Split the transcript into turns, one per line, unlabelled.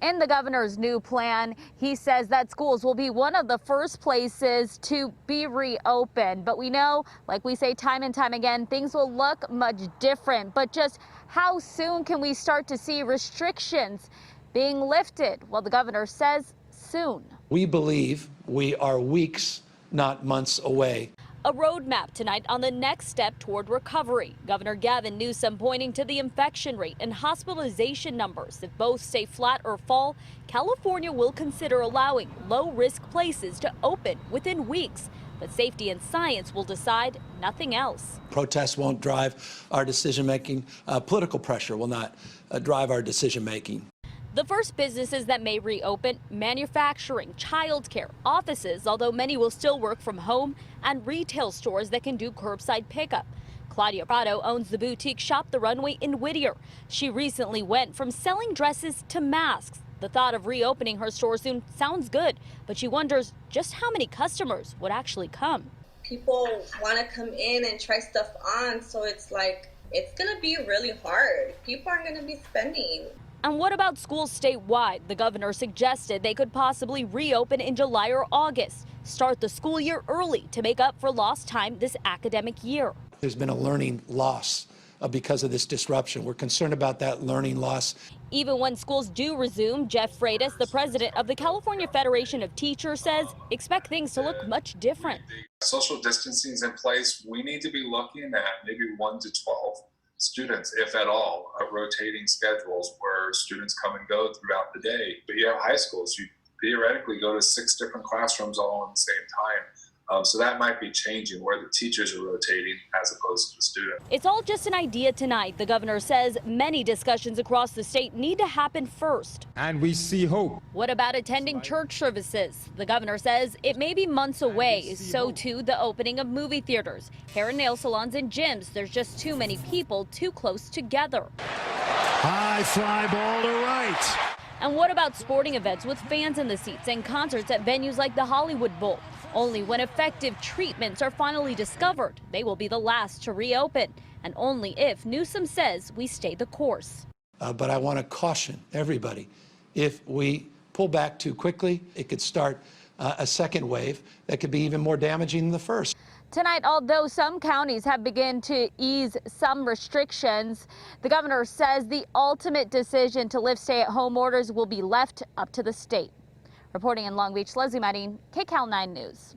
In the governor's new plan, he says that schools will be one of the first places to be reopened. But we know, like we say time and time again, things will look much different. But just how soon can we start to see restrictions being lifted? Well, the governor says soon.
We believe we are weeks, not months away.
A roadmap tonight on the next step toward recovery. Governor Gavin Newsom pointing to the infection rate and hospitalization numbers. If both stay flat or fall, California will consider allowing low-risk places to open within weeks. But safety and science will decide, nothing else.
Protests won't drive our decision-making. Political pressure will not drive our decision-making.
The first businesses that may reopen: manufacturing, childcare, offices, although many will still work from home, and retail stores that can do curbside pickup. Claudia Prado owns the boutique shop The Runway in Whittier. She recently went from selling dresses to masks. The thought of reopening her store soon sounds good, but she wonders just how many customers would actually come.
People want to come in and try stuff on, so it's like, it's going to be really hard. People aren't going to be spending.
And what about schools statewide? The governor suggested they could possibly reopen in July or August, start the school year early to make up for lost time this academic year.
There's been a learning loss because of this disruption. We're concerned about that learning loss.
Even when schools do resume, Jeff Freitas, the president of the California Federation of Teachers, says expect things to look much different.
Social distancing is in place. We need to be looking at maybe 1 to 12 students, if at all, rotating schedules where students come and go throughout the day. But you have high schools, you theoretically go to 6 different classrooms all at the same time. So that might be changing where the teachers are rotating as opposed to the student.
It's all just an idea tonight. The governor says many discussions across the state need to happen first.
And we see hope.
What about attending church services? The governor says it may be months away. So too the opening of movie theaters, hair and nail salons and gyms. There's just too many people too close together.
High fly ball to right.
And what about sporting events with fans in the seats and concerts at venues like the Hollywood Bowl? Only when effective treatments are finally discovered, they will be the last to reopen, and only if Newsom says we stay the course.
But I want to caution everybody, if we pull back too quickly, it could start a second wave that could be even more damaging than the first.
Tonight, although some counties have begun to ease some restrictions, the governor says the ultimate decision to lift stay-at-home orders will be left up to the state. Reporting in Long Beach, Lesley, Marin, KCAL 9 News.